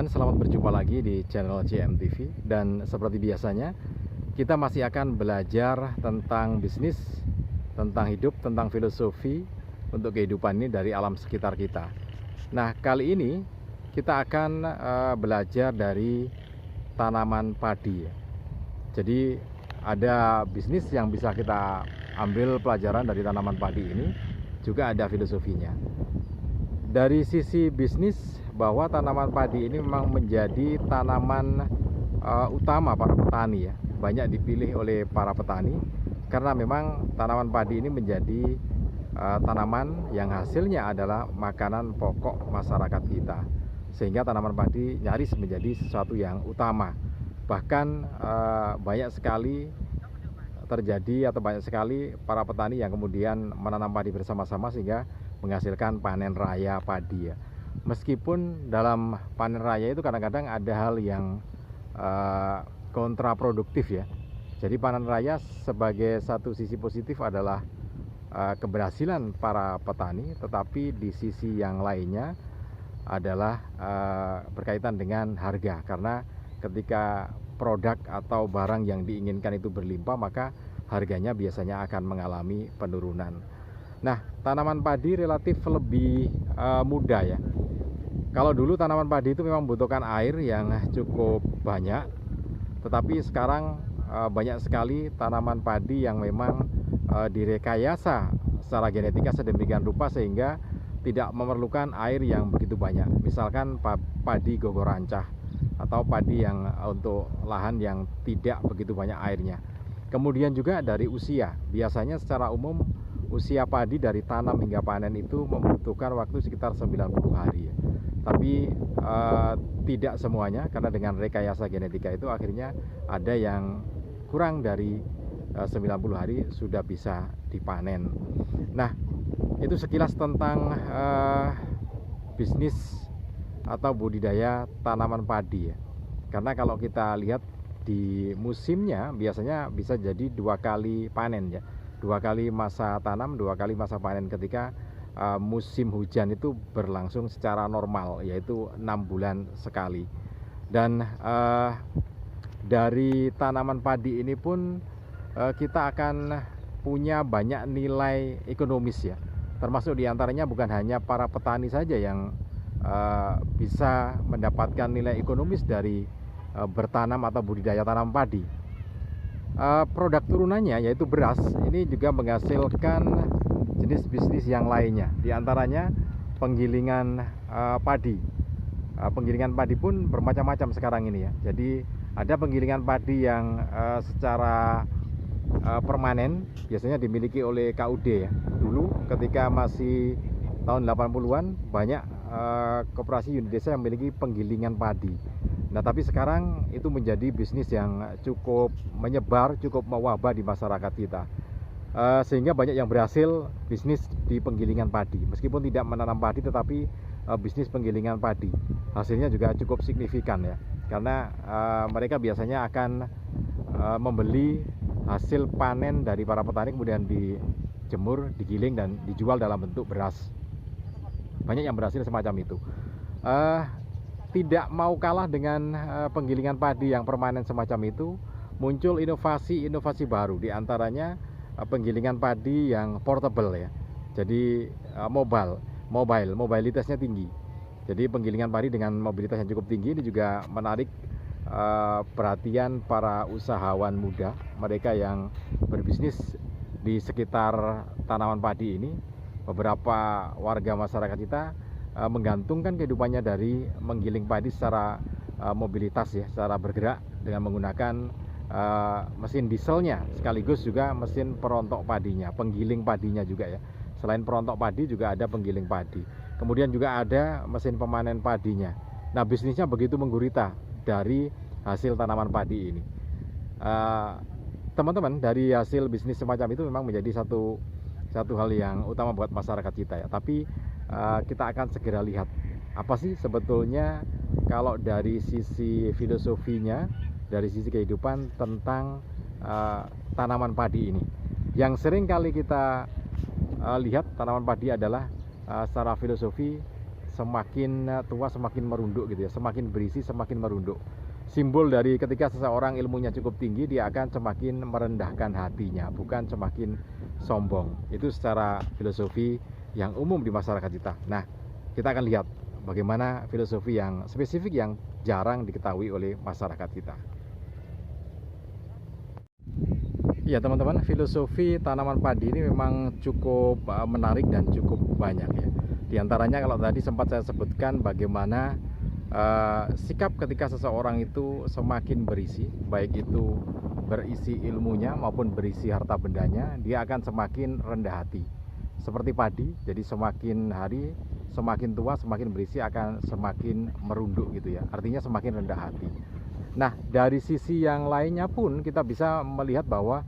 teman-teman, selamat berjumpa lagi di channel JMTV. Dan seperti biasanya, kita masih akan belajar tentang bisnis, tentang hidup, tentang filosofi untuk kehidupan ini dari alam sekitar kita. Nah, kali ini kita akan belajar dari tanaman padi. Jadi ada bisnis yang bisa kita ambil pelajaran dari tanaman padi ini, juga ada filosofinya. Dari sisi bisnis, bahwa tanaman padi ini memang menjadi tanaman utama para petani ya. Banyak dipilih oleh para petani karena memang tanaman padi ini menjadi tanaman yang hasilnya adalah makanan pokok masyarakat kita. Sehingga tanaman padi nyaris menjadi sesuatu yang utama. Bahkan banyak sekali terjadi atau banyak sekali para petani yang kemudian menanam padi bersama-sama sehingga menghasilkan panen raya padi ya. Meskipun dalam panen raya itu kadang-kadang ada hal yang kontraproduktif ya. Jadi panen raya sebagai satu sisi positif adalah keberhasilan para petani, tetapi di sisi yang lainnya adalah berkaitan dengan harga. Karena ketika produk atau barang yang diinginkan itu berlimpah, maka harganya biasanya akan mengalami penurunan. Nah, tanaman padi relatif lebih mudah ya. Kalau dulu tanaman padi itu memang membutuhkan air yang cukup banyak, tetapi sekarang banyak sekali tanaman padi yang memang direkayasa secara genetika sedemikian rupa sehingga tidak memerlukan air yang begitu banyak. Misalkan padi gogorancah atau padi yang untuk lahan yang tidak begitu banyak airnya. Kemudian juga dari usia, biasanya secara umum usia padi dari tanam hingga panen itu membutuhkan waktu sekitar 90 hari ya. Tapi tidak semuanya, karena dengan rekayasa genetika itu akhirnya ada yang kurang dari 90 hari sudah bisa dipanen. Nah, itu sekilas tentang bisnis atau budidaya tanaman padi ya. Karena kalau kita lihat di musimnya biasanya bisa jadi 2 kali panen ya. 2 kali masa tanam, 2 kali masa panen ketika musim hujan itu berlangsung secara normal, yaitu 6 bulan sekali. Dan dari tanaman padi ini pun kita akan punya banyak nilai ekonomis ya. Termasuk diantaranya bukan hanya para petani saja yang bisa mendapatkan nilai ekonomis dari bertanam atau budidaya tanam padi. Produk turunannya yaitu beras ini juga menghasilkan jenis bisnis yang lainnya, diantaranya penggilingan padi. Penggilingan padi pun bermacam-macam sekarang ini ya. Jadi ada penggilingan padi yang secara permanen biasanya dimiliki oleh KUD ya. Dulu ketika masih tahun 80-an banyak koperasi unit desa yang memiliki penggilingan padi. Nah, tapi sekarang itu menjadi bisnis yang cukup menyebar, cukup mewabah di masyarakat kita. Sehingga banyak yang berhasil bisnis di penggilingan padi. Meskipun tidak menanam padi, tetapi bisnis penggilingan padi hasilnya juga cukup signifikan ya. Karena mereka biasanya akan membeli hasil panen dari para petani, kemudian dijemur, digiling, dan dijual dalam bentuk beras. Banyak yang berhasil semacam itu. Tidak mau kalah dengan penggilingan padi yang permanen semacam itu, muncul inovasi-inovasi baru, diantaranya penggilingan padi yang portable ya. Jadi mobilitasnya tinggi. Jadi penggilingan padi dengan mobilitas yang cukup tinggi ini juga menarik perhatian para usahawan muda, mereka yang berbisnis di sekitar tanaman padi ini. Beberapa warga masyarakat kita menggantungkan kehidupannya dari menggiling padi secara mobilitas ya, secara bergerak dengan menggunakan mesin dieselnya, sekaligus juga mesin perontok padinya, penggiling padinya juga ya. Selain perontok padi juga ada penggiling padi. Kemudian juga ada mesin pemanen padinya. Nah, bisnisnya begitu menggurita dari hasil tanaman padi ini. Teman-teman, dari hasil bisnis semacam itu memang menjadi satu hal yang utama buat masyarakat kita ya. Tapi kita akan segera lihat apa sih sebetulnya kalau dari sisi filosofinya, dari sisi kehidupan tentang tanaman padi ini. Yang sering kali kita lihat tanaman padi adalah secara filosofi semakin tua semakin merunduk gitu ya, semakin berisi semakin merunduk. Simbol dari ketika seseorang ilmunya cukup tinggi, dia akan semakin merendahkan hatinya, bukan semakin sombong. Itu secara filosofi yang umum di masyarakat kita. Nah, kita akan lihat bagaimana filosofi yang spesifik yang jarang diketahui oleh masyarakat kita. Ya teman-teman, filosofi tanaman padi ini memang cukup menarik dan cukup banyak ya. Di antaranya kalau tadi sempat saya sebutkan bagaimana sikap ketika seseorang itu semakin berisi, baik itu berisi ilmunya maupun berisi harta bendanya, dia akan semakin rendah hati. Seperti padi, jadi semakin hari, semakin tua, semakin berisi akan semakin merunduk gitu ya. Artinya semakin rendah hati. Nah, dari sisi yang lainnya pun kita bisa melihat bahwa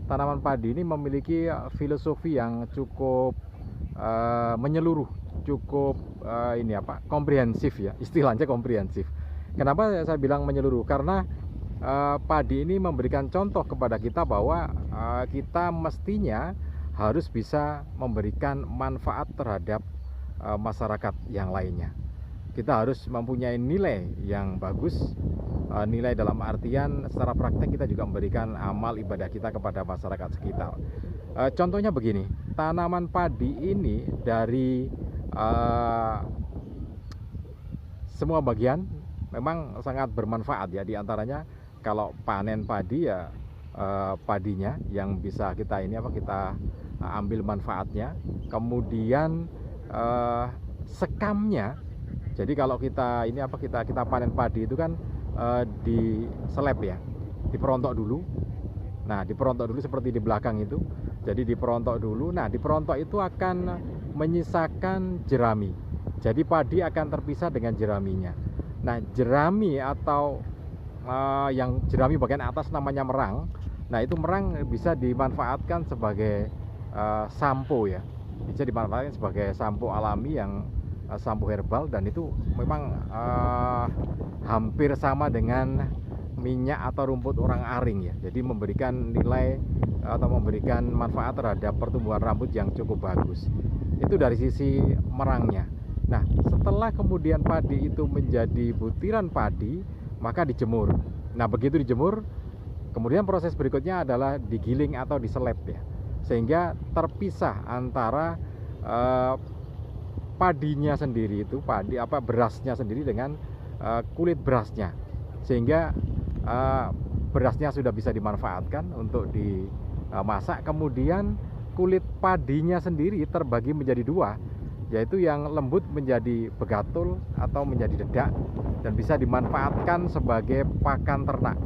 tanaman padi ini memiliki filosofi yang cukup menyeluruh, cukup komprehensif ya, istilahnya komprehensif. Kenapa saya bilang menyeluruh? Karena padi ini memberikan contoh kepada kita bahwa kita mestinya harus bisa memberikan manfaat terhadap masyarakat yang lainnya. Kita harus mempunyai nilai yang bagus, nilai dalam artian secara praktek kita juga memberikan amal ibadah kita kepada masyarakat sekitar. Contohnya begini, tanaman padi ini dari semua bagian memang sangat bermanfaat ya. Di antaranya kalau panen padi ya padinya yang bisa kita kita ambil manfaatnya. Kemudian sekamnya. Jadi kalau kita kita panen padi itu kan di seleb ya, diperontok dulu. Nah, diperontok dulu seperti di belakang itu. Jadi diperontok dulu. Nah, diperontok itu akan menyisakan jerami. Jadi padi akan terpisah dengan jeraminya. Nah, jerami atau yang jerami bagian atas namanya merang. Nah, itu merang bisa dimanfaatkan sebagai sampo ya. Bisa dimanfaatkan sebagai sampo alami yang sampo herbal, dan itu memang hampir sama dengan minyak atau rumput orang aring ya. Jadi memberikan nilai atau memberikan manfaat terhadap pertumbuhan rambut yang cukup bagus. Itu dari sisi merangnya. Nah, setelah kemudian padi itu menjadi butiran padi, maka dijemur. Nah, begitu dijemur, kemudian proses berikutnya adalah digiling atau diseleb ya. Sehingga terpisah antara padinya sendiri itu, berasnya sendiri dengan kulit berasnya. Sehingga berasnya sudah bisa dimanfaatkan untuk dimasak. Kemudian kulit padinya sendiri terbagi menjadi dua, yaitu yang lembut menjadi begatul atau menjadi dedak, dan bisa dimanfaatkan sebagai pakan ternak.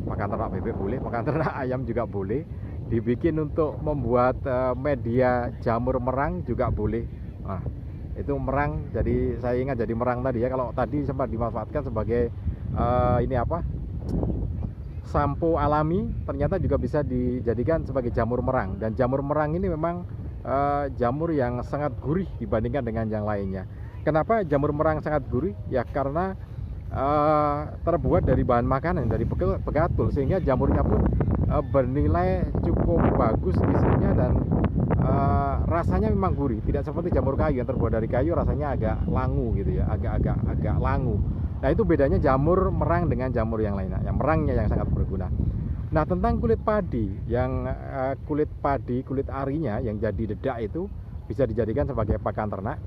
Pakan ternak bebek boleh, pakan ternak ayam juga boleh. Dibikin untuk membuat media jamur merang juga boleh. Nah, itu merang, jadi saya ingat jadi merang tadi ya. Kalau tadi sempat dimanfaatkan sebagai sampo alami, ternyata juga bisa dijadikan sebagai jamur merang. Dan jamur merang ini memang jamur yang sangat gurih dibandingkan dengan yang lainnya. Kenapa jamur merang sangat gurih? Ya karena terbuat dari bahan makanan, dari begatul, sehingga jamurnya pun bernilai cukup bagus isinya, dan rasanya memang gurih. Tidak seperti jamur kayu yang terbuat dari kayu, rasanya agak langu gitu ya, agak langu. Nah, itu bedanya jamur merang dengan jamur yang lainnya. Yang merangnya yang sangat berguna. Nah, tentang kulit padi, kulit arinya yang jadi dedak itu bisa dijadikan sebagai pakan ternak.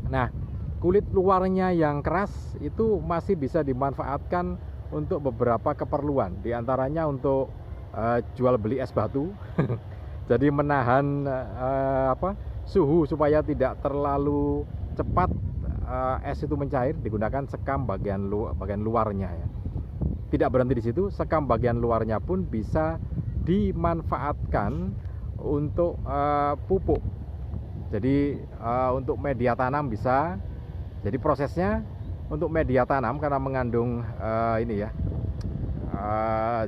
Nah, kulit luarnya yang keras itu masih bisa dimanfaatkan untuk beberapa keperluan. Di antaranya untuk jual beli es batu. Jadi menahan suhu supaya tidak terlalu cepat es itu mencair, digunakan sekam bagian luarnya ya. Tidak berhenti di situ, sekam bagian luarnya pun bisa dimanfaatkan untuk pupuk. Jadi untuk media tanam bisa. Jadi prosesnya untuk media tanam karena mengandung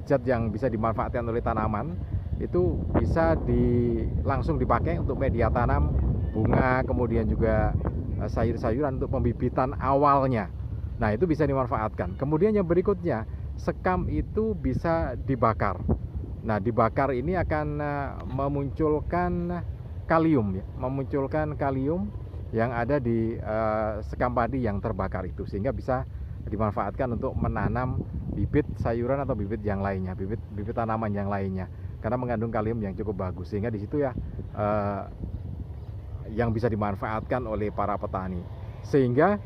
zat yang bisa dimanfaatkan oleh tanaman, itu bisa langsung dipakai untuk media tanam bunga, kemudian juga sayur-sayuran untuk pembibitan awalnya. Nah, itu bisa dimanfaatkan. Kemudian yang berikutnya, sekam itu bisa dibakar. Nah, dibakar ini akan memunculkan kalium ya, yang ada di sekam padi yang terbakar itu, sehingga bisa dimanfaatkan untuk menanam bibit sayuran atau bibit yang lainnya, bibit tanaman yang lainnya, karena mengandung kalium yang cukup bagus, sehingga di situ ya yang bisa dimanfaatkan oleh para petani. Sehingga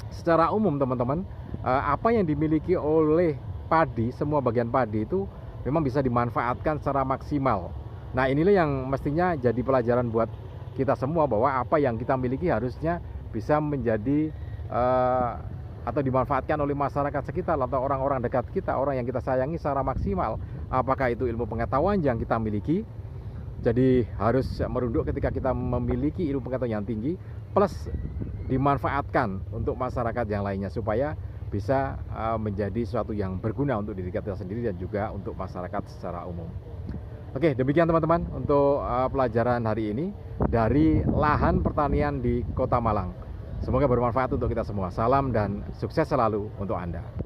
secara umum teman-teman, apa yang dimiliki oleh padi, semua bagian padi itu memang bisa dimanfaatkan secara maksimal. Nah, inilah yang mestinya jadi pelajaran buat kita semua, bahwa apa yang kita miliki harusnya bisa menjadi atau dimanfaatkan oleh masyarakat sekitar atau orang-orang dekat kita, orang yang kita sayangi secara maksimal. Apakah itu ilmu pengetahuan yang kita miliki, jadi harus merunduk ketika kita memiliki ilmu pengetahuan yang tinggi, plus dimanfaatkan untuk masyarakat yang lainnya, supaya bisa menjadi sesuatu yang berguna untuk diri kita sendiri dan juga untuk masyarakat secara umum. Oke, demikian teman-teman untuk pelajaran hari ini dari lahan pertanian di Kota Malang. Semoga bermanfaat untuk kita semua. Salam dan sukses selalu untuk Anda.